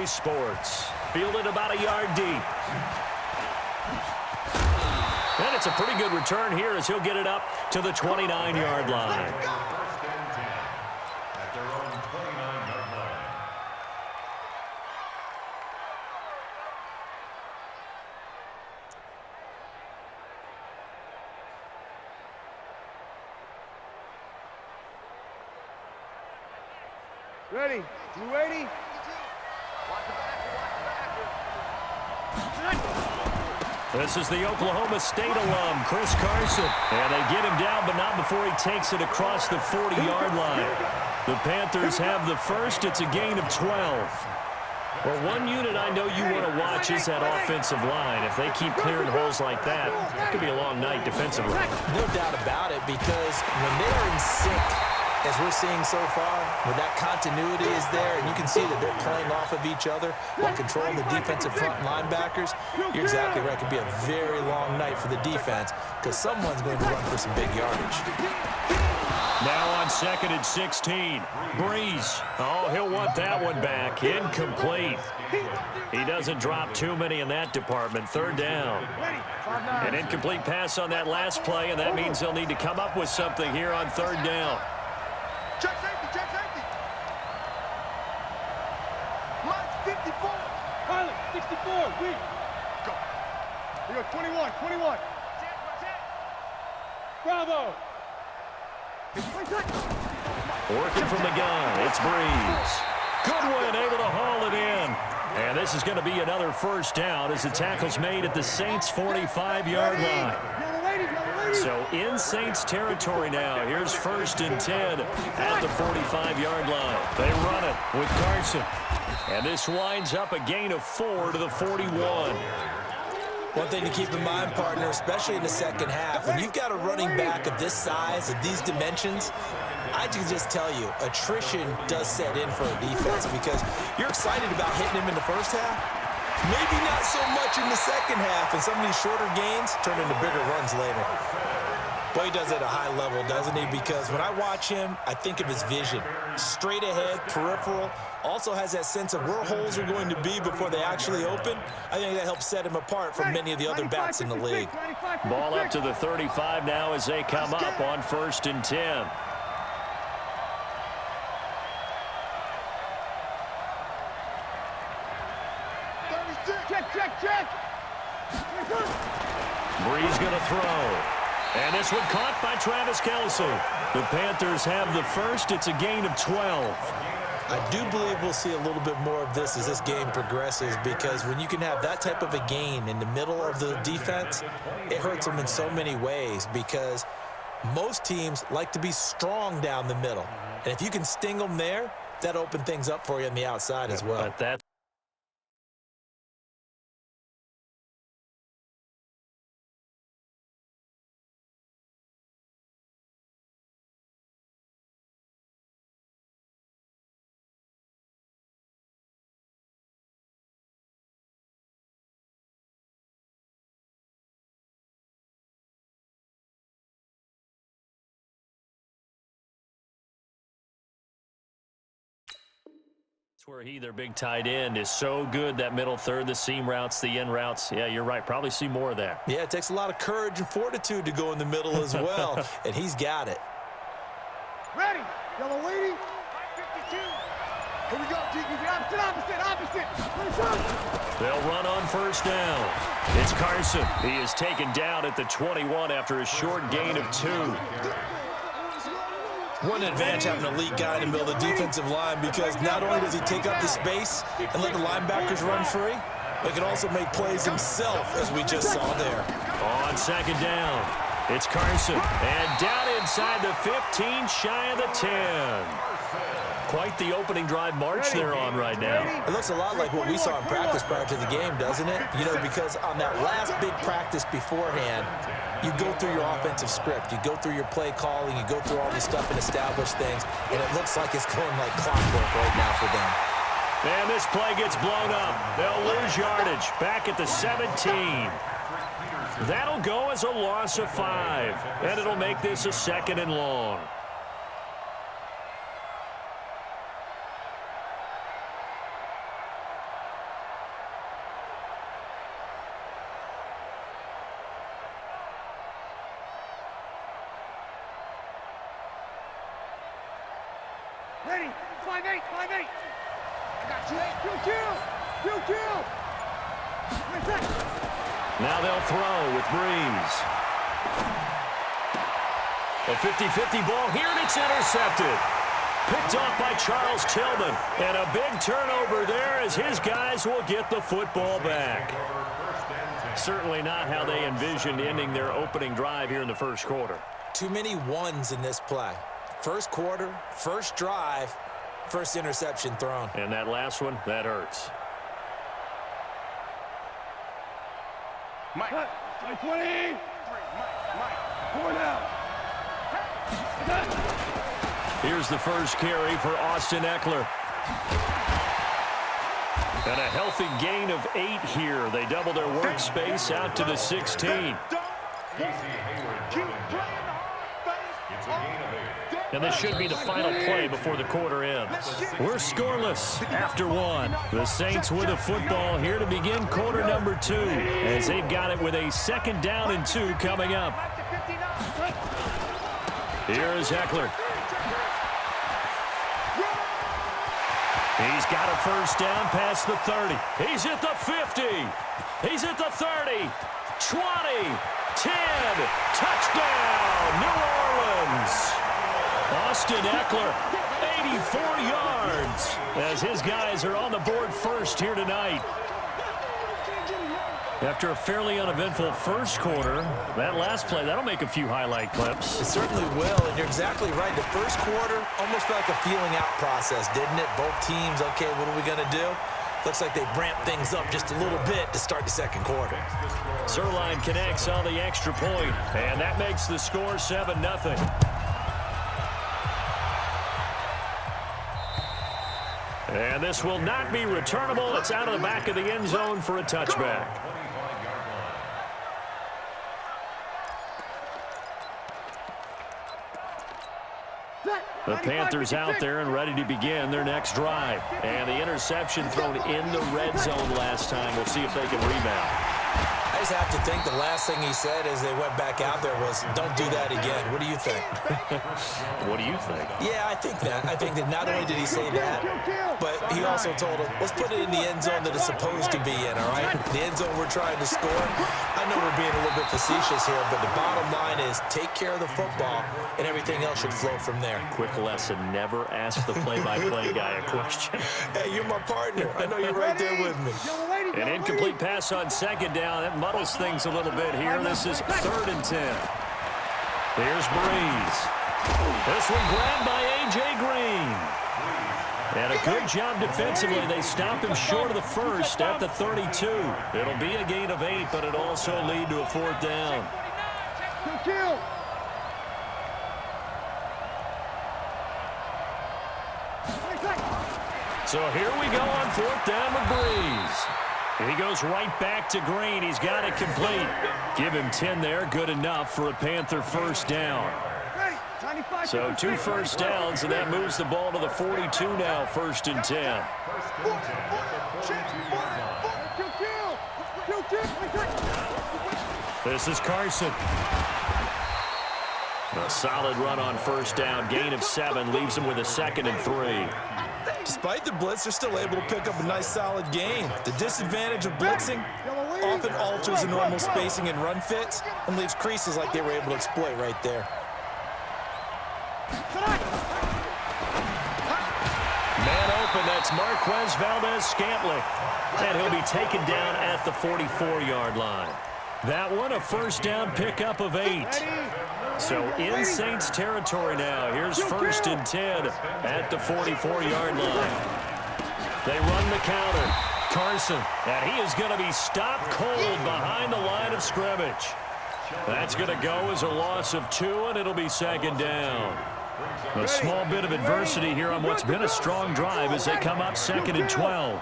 EA Sports. Fielded about a yard deep. And it's a pretty good return here as he'll get it up to the 29-yard line. Ready? You ready? This is the Oklahoma State alum, Chris Carson. And they get him down, but not before he takes it across the 40-yard line. The Panthers have the first. It's a gain of 12. Well, one unit I know you want to watch is that offensive line. If they keep clearing holes like that, it could be a long night defensively. No doubt about it, because when they are in sync, as we're seeing so far, where that continuity is there, and you can see that they're playing off of each other while controlling the defensive front linebackers, you're exactly right. It could be a very long night for the defense because someone's going to run for some big yardage. Now on 2nd and 16, Breeze. Oh, he'll want that one back. Incomplete. He doesn't drop too many in that department. 3rd down. An incomplete pass on that last play, and that means they'll need to come up with something here on 3rd down. Check safety, check safety. Line's 54. Pilot, 64, weak. Go. Here we go, 21. Bravo. Working from the gun, it's Breeze. Goodwin able to haul it in. And this is going to be another 1st down as the tackle's made at the Saints' 45-yard line. So in Saints territory now. Here's 1st and 10 at the 45-yard line. They run it with Carson. And this winds up a gain of 4 to the 41. One thing to keep in mind, partner, especially in the second half, when you've got a running back of this size, of these dimensions, I can just tell you, attrition does set in for a defense because you're excited about hitting him in the first half. Maybe not so much in the second half, and some of these shorter gains turn into bigger runs later. Boy, he does it at a high level, doesn't he? Because when I watch him, I think of his vision. Straight ahead, peripheral, also has that sense of where holes are going to be before they actually open. I think that helps set him apart from many of the other backs in the league. Ball up to the 35 now as they come up on 1st and 10. Check. Breeze going to throw. And this one caught by Travis Kelce. The Panthers have the first. It's a gain of 12. I do believe we'll see a little bit more of this as this game progresses because when you can have that type of a gain in the middle of the defense, it hurts them in so many ways because most teams like to be strong down the middle. And if you can sting them there, that opens things up for you on the outside as well. But that's where their big tight end, is so good, that middle third, the seam routes, the in routes. Yeah, you're right. Probably see more of that. Yeah, it takes a lot of courage and fortitude to go in the middle as well, and he's got it. Ready? Yellow lady. 52. Here we go, G. Opposite. They'll run on 1st down. It's Carson. He is taken down at the 21 after a short gain of 2. One advantage having an elite guy in the middle of the defensive line because not only does he take up the space and let the linebackers run free, but he can also make plays himself, as we just saw there. On 2nd down, it's Carson. And down inside the 15, shy of the 10. Quite the opening drive march they're on right now. It looks a lot like what we saw in practice prior to the game, doesn't it? You know, because on that last big practice beforehand, you go through your offensive script, you go through your play calling, you go through all this stuff and establish things, and it looks like it's going like clockwork right now for them. And this play gets blown up. They'll lose yardage back at the 17. That'll go as a loss of 5, and it'll make this a 2nd and long. Ready? 5-8, 5-8. I got you. Kill. Now they'll throw with Breeze. A 50-50 ball here, and it's intercepted. Picked off by Charles Tillman. And a big turnover there as his guys will get the football back. Certainly not how they envisioned ending their opening drive here in the first quarter. Too many ones in this play. First quarter, first drive, first interception thrown. And that last one, that hurts. Mike. 20. Four down. Here's the first carry for Austin Eckler. And a healthy gain of 8 here. They double their workspace out to the 16. And this should be the final play before the quarter ends. We're scoreless after 1. The Saints with a football here to begin quarter number 2, as they've got it with a 2nd down and 2 coming up. Here is Eckler. He's got a first down past the 30. He's at the 50. He's at the 30. 20. 10. Touchdown, New Orleans. Austin Eckler, 84 yards, as his guys are on the board first here tonight. After a fairly uneventful first quarter, that last play, that'll make a few highlight clips. It certainly will, and you're exactly right. The first quarter, almost like a feeling out process, didn't it? Both teams, okay, what are we going to do? Looks like they ramped things up just a little bit to start the second quarter. Zerline connects on the extra point, and that makes the score 7-0. And this will not be returnable. It's out of the back of the end zone for a touchback. The Panthers out there and ready to begin their next drive. And the interception thrown in the red zone last time. We'll see if they can rebound. I just have to think the last thing he said as they went back out there was, don't do that again. What do you think? What do you think? Yeah, I think that. I think that not only did he say that, but he also told him, let's put it in the end zone that it's supposed to be in, all right? The end zone we're trying to score. I know we're being a little bit facetious here, but the bottom line is take care of the football, and everything else should flow from there. Quick lesson, never ask the play-by-play guy a question. Hey, you're my partner. I know you're right there with me. An incomplete pass on 2nd down. That muddles things a little bit here. This is 3rd and 10. Here's Breeze. This one grabbed by A.J. Green. And a good job defensively. They stop him short of the first at the 32. It'll be a gain of 8, but it'll also lead to a 4th down. So here we go on 4th down with Breeze. He goes right back to Green. He's got it complete. Give him 10 there. Good enough for a Panther first down. So 2 first downs, and that moves the ball to the 42 now, 1st and 10. This is Carson. A solid run on 1st down. Gain of 7 leaves him with a 2nd and 3. Despite the blitz, they're still able to pick up a nice, solid gain. The disadvantage of blitzing often alters the normal spacing and run fits and leaves creases like they were able to exploit right there. Man open, that's Marquez Valdez-Scantling. And he'll be taken down at the 44-yard line. That one, a first down pickup of 8. So in Saints territory now. Here's 1st and 10 at the 44-yard line. They run the counter. Carson, and he is going to be stopped cold behind the line of scrimmage. That's going to go as a loss of 2, and it'll be 2nd down. A small bit of adversity here on what's been a strong drive as they come up 2nd and 12.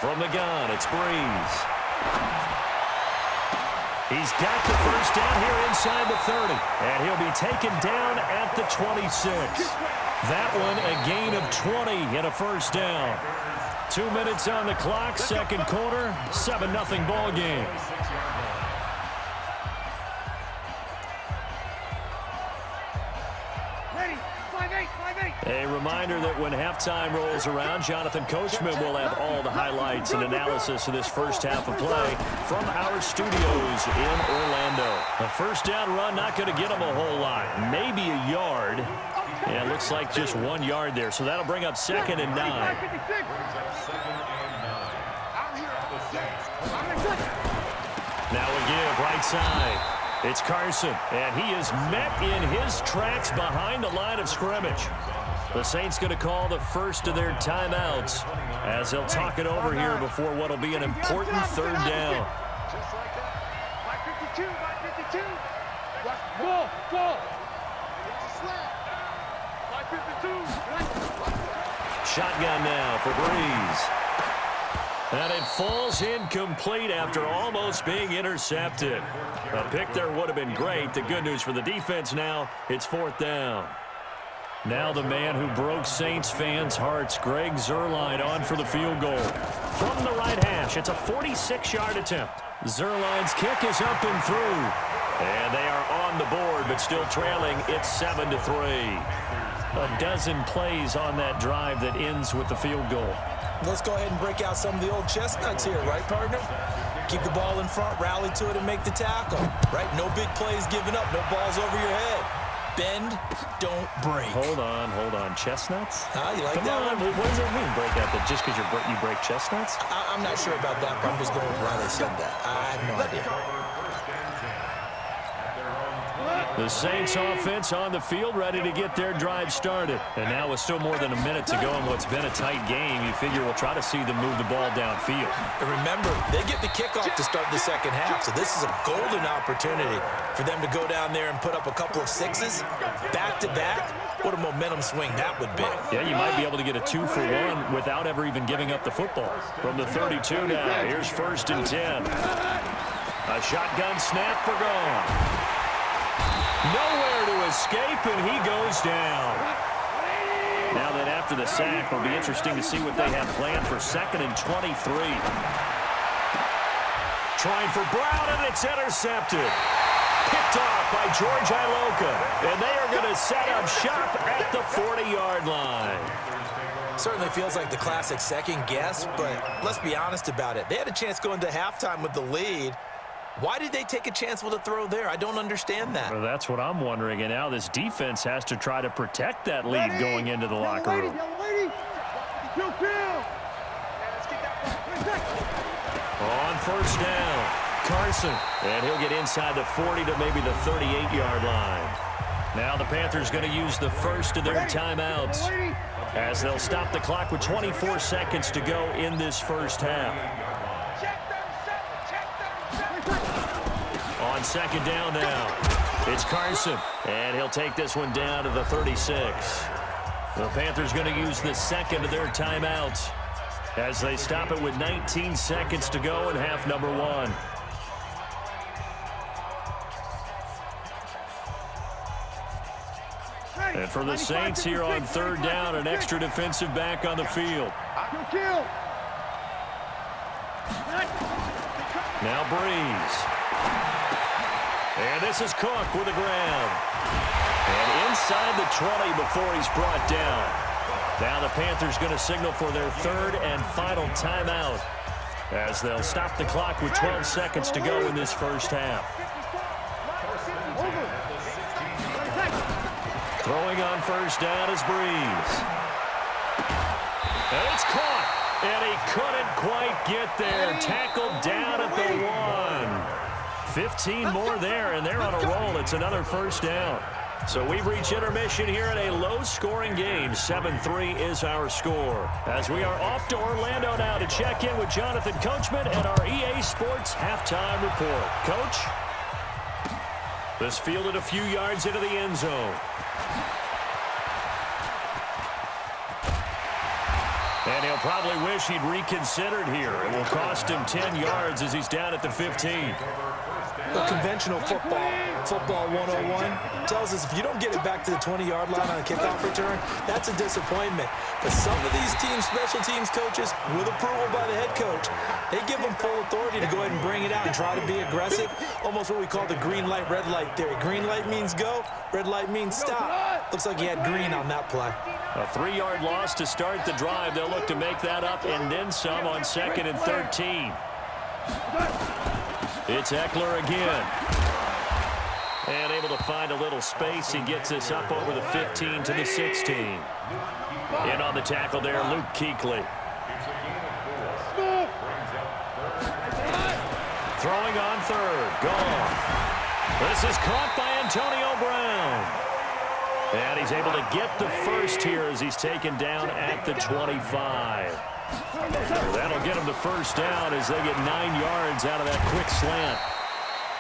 From the gun, it's Breeze. He's got the first down here inside the 30, and he'll be taken down at the 26. That one a gain of 20 and a first down. 2 minutes on the clock, 2nd quarter, 7-0 ball game. Ready, 5-8, 5-8. A reminder that when halftime rolls around, Jonathan Coachman will have all the highlights and analysis of this first half of play from our studios in Orlando. A first down run, not going to get them a whole lot. Maybe a yard. And it looks like just 1 yard there. So that'll bring up 2nd and 9. Now a give right side. It's Carson, and he is met in his tracks behind the line of scrimmage. The Saints going to call the first of their timeouts as they'll talk it over here before what will be an important 3rd down. Just like that. 552. Go. It's a slap. 552. Shotgun now for Breeze. And it falls incomplete after almost being intercepted. A pick there would have been great. The good news for the defense now, it's 4th down. Now the man who broke Saints fans' hearts, Greg Zuerlein, on for the field goal. From the right hash, it's a 46-yard attempt. Zuerlein's kick is up and through. And they are on the board, but still trailing. It's 7-3. A dozen plays on that drive that ends with the field goal. Let's go ahead and break out some of the old chestnuts here, right, partner? Keep the ball in front, rally to it, and make the tackle, right? No big plays given up, no balls over your head. Bend, don't break. Hold on. Chestnuts? You like Come that on. one? What does that mean, break out that just because you break chestnuts? I'm not sure about that, but I'm just going with why they said that. I have no idea. The Saints offense on the field, ready to get their drive started. And now with still more than a minute to go in what's been a tight game, you figure we'll try to see them move the ball downfield. And remember, they get the kickoff to start the second half, so this is a golden opportunity for them to go down there and put up a couple of sixes back-to-back. What a momentum swing that would be. Yeah, you might be able to get a 2-for-1 without ever even giving up the football. From the 32 now, here's 1st and 10. A shotgun snap for Gone. Nowhere to escape, and he goes down. Now that after the sack, it'll be interesting to see what they have planned for 2nd and 23. Trying for Brown, and it's intercepted. Picked off by George Iloka, and they are going to set up shop at the 40-yard line. Certainly feels like the classic second guess, but let's be honest about it. They had a chance going to halftime with the lead. Why did they take a chance with a throw there? I don't understand that. Well, that's what I'm wondering, and now this defense has to try to protect that lead going into the locker room. On 1st down, Carson, and he'll get inside the 40 to maybe the 38-yard line. Now the Panthers going to use the first of their timeouts as they'll stop the clock with 24 seconds to go in this first half. On 2nd down now, it's Carson, and he'll take this one down to the 36. The Panthers going to use the 2nd of their timeouts as they stop it with 19 seconds to go in half number 1. And for the Saints here on 3rd down, an extra defensive back on the field. Now Breeze. And this is Cook with the grab. And inside the 20 before he's brought down. Now the Panthers going to signal for their 3rd and final timeout as they'll stop the clock with 12 seconds to go in this first half. Throwing on 1st down is Breeze. And it's caught. And he couldn't quite get there. Tackled down at the 1. 15 more there, and they're on a roll. It's another 1st down. So we've reached intermission here in a low-scoring game. 7-3 is our score. As we are off to Orlando now to check in with Jonathan Coachman and our EA Sports halftime report. Coach? This fielded a few yards into the end zone. And he'll probably wish he'd reconsidered here. It will cost him 10 yards as he's down at the 15. Well, conventional football 101 tells us if you don't get it back to the 20-yard line on a kickoff return, that's a disappointment. But some of these teams, special teams coaches, with approval by the head coach, they give them full authority to go ahead and bring it out and try to be aggressive. Almost what we call the green light, red light theory. Green light means go, red light means stop. Looks like he had green on that play. A 3-yard loss to start the drive. They'll look to make that up and then some on 2nd and 13. It's Eckler again. And able to find a little space. He gets this up over the 15 to the 16. In on the tackle there, Luke Kuechly. Throwing on 3rd. Goff. This is caught by Antonio Brown. And he's able to get the first here as he's taken down at the 25. That'll get him the first down as they get 9 yards out of that quick slant.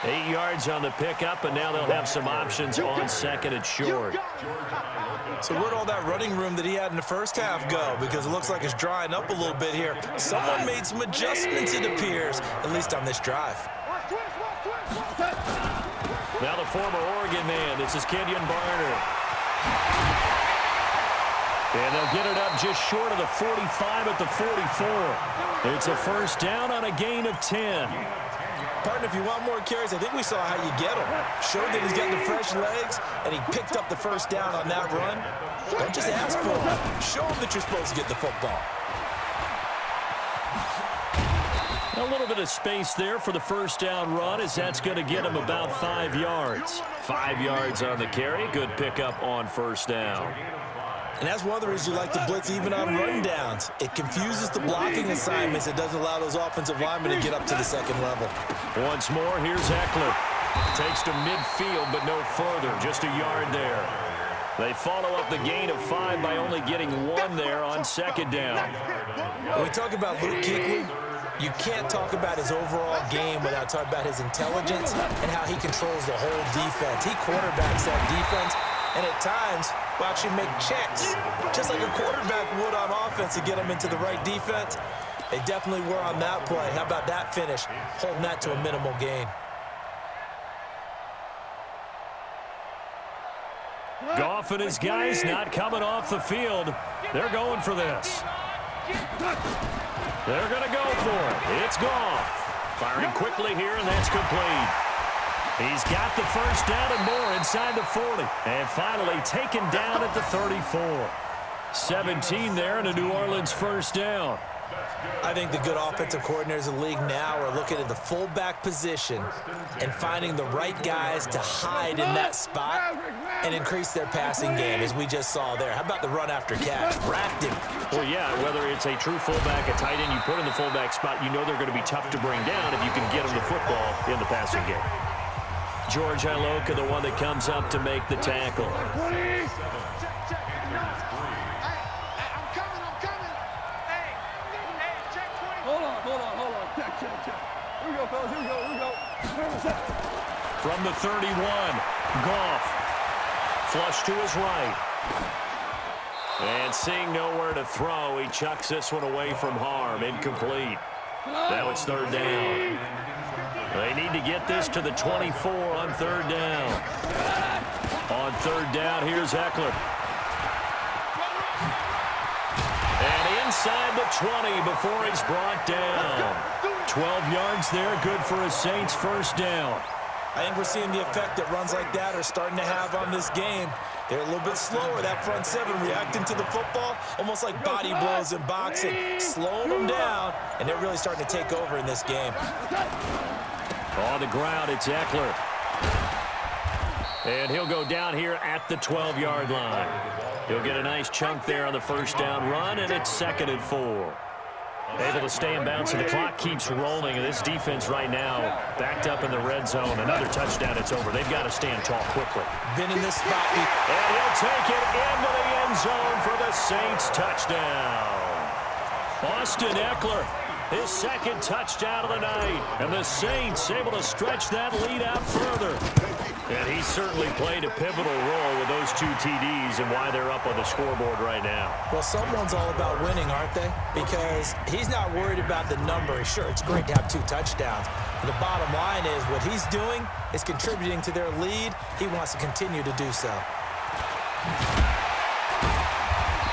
8 yards on the pickup, and now they'll have some options on 2nd and short. So where'd all that running room that he had in the first half go? Because it looks like it's drying up a little bit here. Someone made some adjustments, it appears, at least on this drive. Now the former Oregon man, this is Kenyon Barner. And they'll get it up just short of the 45 at the 44. It's a first down on a gain of 10. Partner, if you want more carries, I think we saw how you get him. Showed that he's getting the fresh legs, and he picked up the first down on that run. Don't just ask for him. Show him that you're supposed to get the football. A little bit of space there for the first down run as that's going to get him about 5 yards. 5 yards on the carry. Good pickup on first down. And that's one of the reasons you like to blitz even on rundowns. It confuses the blocking assignments. It doesn't allow those offensive linemen to get up to the second level. Once more, here's Eckler. Takes to midfield, but no further. Just a yard there. They follow up the gain of 5 by only getting 1 there on 2nd down. When we talk about Luke Kuechly, you can't talk about his overall game without talking about his intelligence and how he controls the whole defense. He quarterbacks that defense, and at times will actually make checks, just like a quarterback would on offense to get him into the right defense. They definitely were on that play. How about that finish, holding that to a minimal gain. Goff and his guys not coming off the field. They're going for this. They're going to go for it. It's Goff. Firing quickly here, and that's complete. He's got the first down and more inside the 40. And finally taken down at the 34. 17 there and a New Orleans first down. I think the good offensive coordinators in the league now are looking at the fullback position and finding the right guys to hide in that spot and increase their passing game, as we just saw there. How about the run after catch? Racked him. Well, yeah, whether it's a true fullback, a tight end you put in the fullback spot, you know they're going to be tough to bring down if you can get them the football in the passing game. George Iloka, the one that comes up to make the tackle. Here we go, fellas. Here we go. From the 31, Goff. Flush to his right. And seeing nowhere to throw, he chucks this one away from harm. Incomplete. Now it's 3rd down. They need to get this to the 24 on 3rd down. On 3rd down, here's Eckler. And inside the 20 before he's brought down. 12 yards there, good for a Saints first down. I think we're seeing the effect that runs like that are starting to have on this game. They're a little bit slower, that front 7 reacting to the football, almost like body blows in boxing, slowing them down, and they're really starting to take over in this game. On the ground, it's Eckler. And he'll go down here at the 12-yard line. He'll get a nice chunk there on the first down run, and it's 2nd and 4. Able to stay in bounds, and the clock keeps rolling. And this defense right now backed up in the red zone. Another touchdown, it's over. They've got to stand tall quickly. Been in this spot. And he'll take it into the end zone for the Saints touchdown. Austin Eckler, his 2nd touchdown of the night. And the Saints able to stretch that lead out further. And he certainly played a pivotal role with those 2 TDs and why they're up on the scoreboard right now. Well, someone's all about winning, aren't they? Because he's not worried about the number. Sure, it's great to have 2 touchdowns. But the bottom line is what he's doing is contributing to their lead. He wants to continue to do so.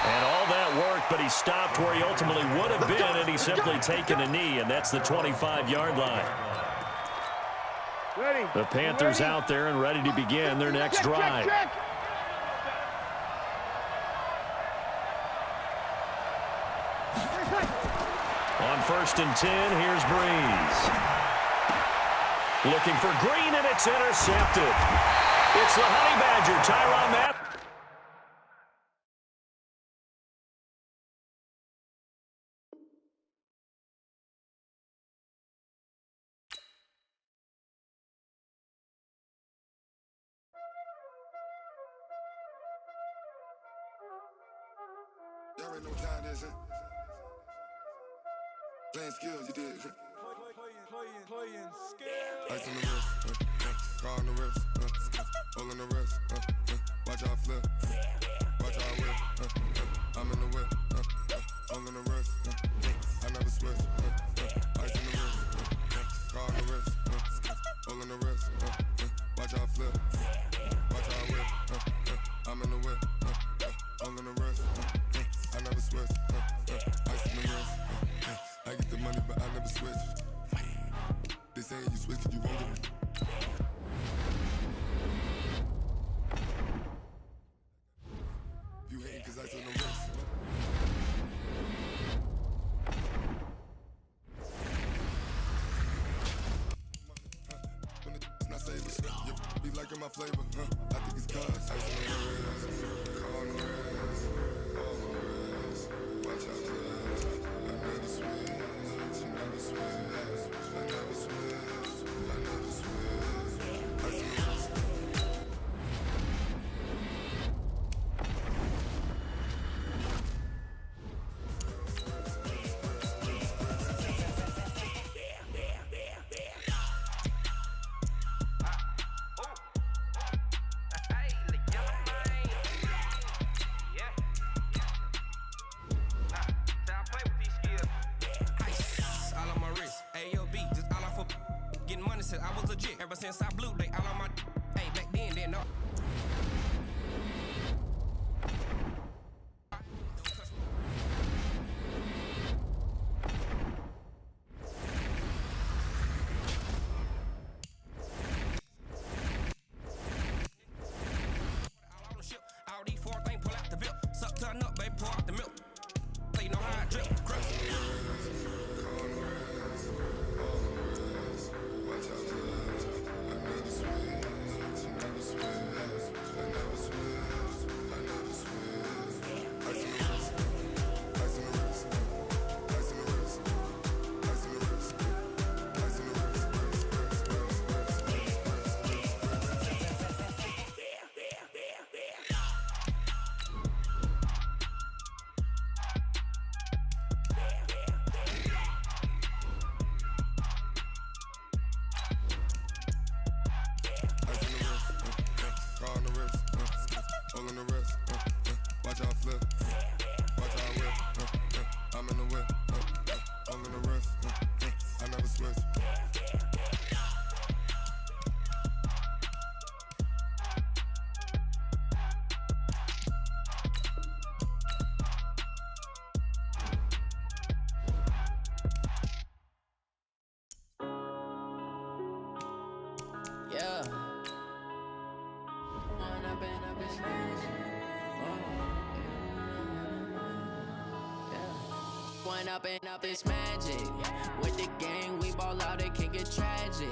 And all that worked, but he stopped where he ultimately would have been, and he's simply taken a knee, and that's the 25-yard line. The Panthers out there and ready to begin their next drive. first and 10. Here's Breeze. Looking for Green, and it's intercepted. It's the Honey Badger, Tyrann Mathieu. Y'all already know what time it is, huh? Playing skills, you did. Playing skills. Ice on the wrist, car on the wrist, hole in the wrist, watch out flip, watch out whip, I'm in the whip, hole in the wrist, I never switch, ice on the wrist, car on the wrist, hole in the wrist, watch out flip, watch out whip, I'm in the whip, hole in the wrist, I never switch, ice on the wrist, I get the money but I never switch. They saying you switch it, you won't get it. You hating cause I took no risks. When it's not saving, you be liking my flavor, I think it's cause ice on the wrist, car on the wrist, all on the wrist, watch out flash, I never switch, I never switch. I was legit ever since I blew they all on my hey back then didn't know. All these four things pull out the bill. Suck turn up, baby, pour out the milk. So you know how I drip. Crush. Watch out flip, watch out whip, I'm in the whip, all in the wrist, I never switch. Yeah. One up and up is magic. With the gang, we ball out, it can get tragic.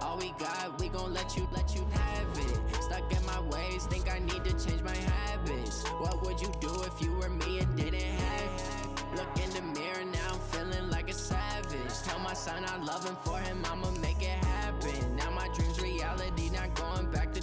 All we got, we gon' let you have it. Stuck in my ways, think I need to change my habits. What would you do if you were me and didn't have it? Look in the mirror, now I'm feeling like a savage. Tell my son I love him, for him I'ma make it happen. Now my dream's reality, not going back to.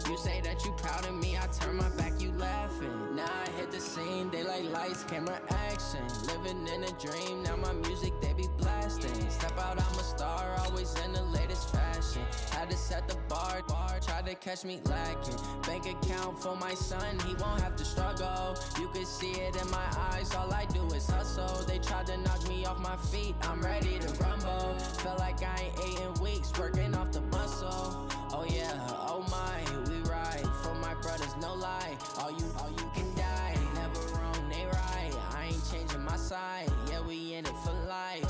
You say that you proud of me, I turn my back, you laughing. Now I hit the scene, they like lights, camera, action. Living in a dream, now my music, they be blasting. Step out, I'm a star, always in the latest fashion. Had to set the bar, try to catch me lacking. Bank account for my son, he won't have to struggle. You can see it in my eyes, all I do is hustle. They tried to knock me off my feet, I'm ready to rumble. Felt like I ain't ate in weeks, working off the muscle. Oh yeah, oh my, we ride for my brothers, no lie. All you can die, never wrong, they right. I ain't changing my side, yeah, we in it for life.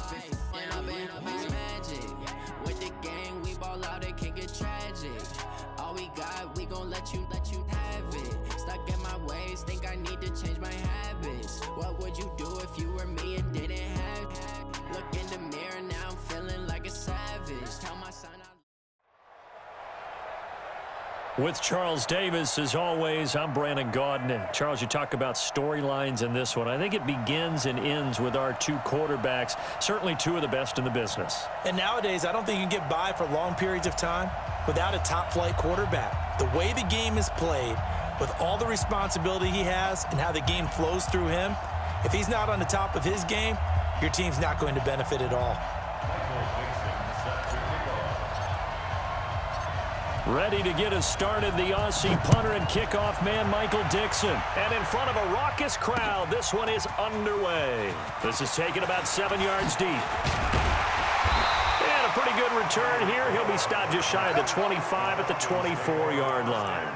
When up is magic. With the gang, we ball out, it can get tragic. All we got, we gon' let you have it. Stuck in my ways, think I need to change my habits. What would you do if you were me and didn't have With Charles Davis, as always, I'm Brandon Gaudin. Charles, you talk about storylines in this one. I think it begins and ends with our two quarterbacks, certainly two of the best in the business. And nowadays, I don't think you can get by for long periods of time without a top-flight quarterback. The way the game is played, with all the responsibility he has and how the game flows through him, if he's not on the top of his game, your team's not going to benefit at all. Ready to get us started, the Aussie punter and kickoff man, Michael Dixon. And in front of a raucous crowd, this one is underway. This is taken about 7 yards deep. And a pretty good return here. He'll be stopped just shy of the 25 at the 24-yard line.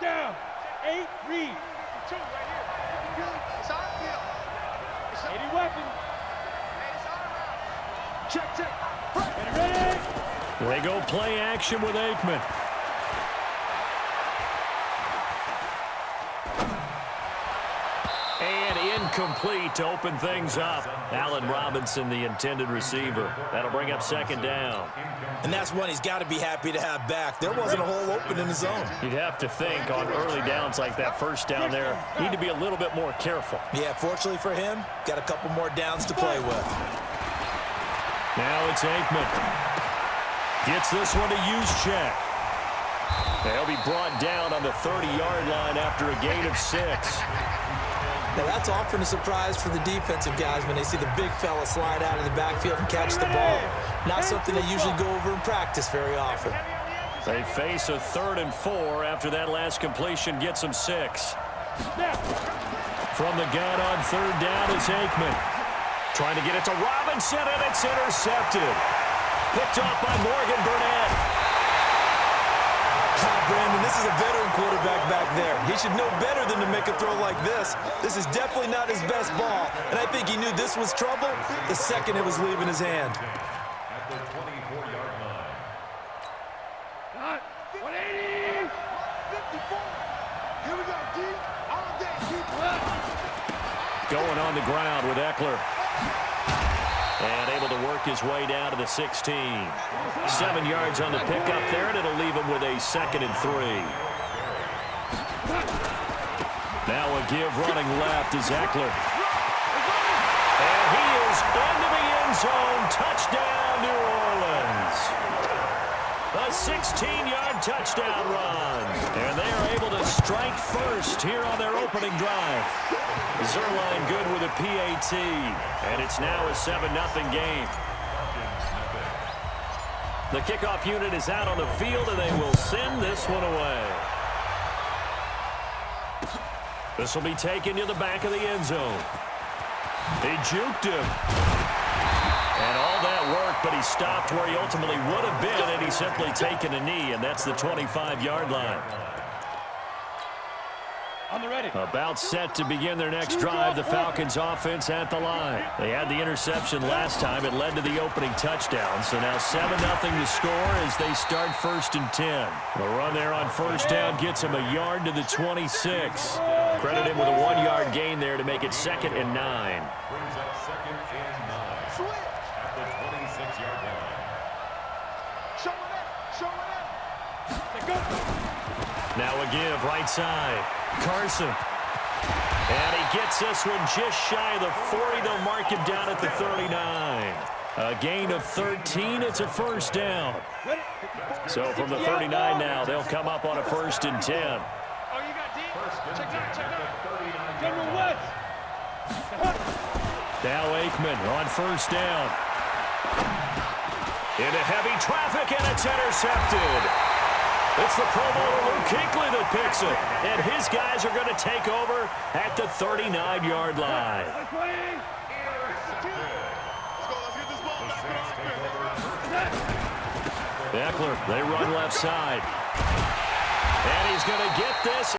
Down. 8, read. 2 right here. Side field. 80 weapon. Check. Ready. They go play action with Aikman. And incomplete to open things up. Allen Robinson, the intended receiver. That'll bring up second down. And that's one he's got to be happy to have back. There wasn't a hole open in his zone. You'd have to think on early downs like that first down there, need to be a little bit more careful. Yeah, fortunately for him, got a couple more downs to play with. Now it's Aikman. Gets this one to Juszczyk. They'll be brought down on the 30-yard line after a gain of 6. Now, that's often a surprise for the defensive guys when they see the big fella slide out of the backfield and catch the ball. Not something they usually go over in practice very often. They face a 3rd and 4 after that last completion gets them 6. From the gun on 3rd down is Aikman. Trying to get it to Robinson, and it's intercepted. Picked off by Morgan Burnett. Brandon, this is a veteran quarterback back there. He should know better than to make a throw like this. This is definitely not his best ball, and I think he knew this was trouble the second it was leaving his hand. At the 24-yard line. 180. 54. Here we go, D. All day. Going on the ground with Eckler. And able to work his way down to the 16. 7 yards on the pickup there, and it'll leave him with a 2nd and 3. Now a give running left is Eckler. And he is into the end zone. Touchdown, New Orleans. A 16-yard touchdown run. And they are able to strike first here on their opening drive. Zerline good with a PAT. And it's now a 7-0 game. The kickoff unit is out on the field, and they will send this one away. This will be taken to the back of the end zone. He juked him. And all that work, but he stopped where he ultimately would have been, and he's simply taken a knee, and that's the 25-yard line. On the ready. About set to begin their next drive, the Falcons offense at the line. They had the interception last time. It led to the opening touchdown. So now 7-0 to score as they start 1st and 10. The run there on 1st down gets him a yard to the 26. Credit him with a 1-yard gain there to make it 2nd and 9. Brings up 2nd and 9. Switch. At the 26-yard line. Show it up. Now a give right side. Carson. And he gets this one just shy of the 40. They'll mark him down at the 39. A gain of 13. It's a 1st down. So from the 39 now, they'll come up on a 1st and 10. Oh, you got D? Check out. General West. Now Aikman on 1st down. Into heavy traffic, and it's intercepted. It's the Pro Bowler Luke Kuechly that picks it. And his guys are going to take over at the 39-yard line. Eckler, they run left side. And he's going to get this.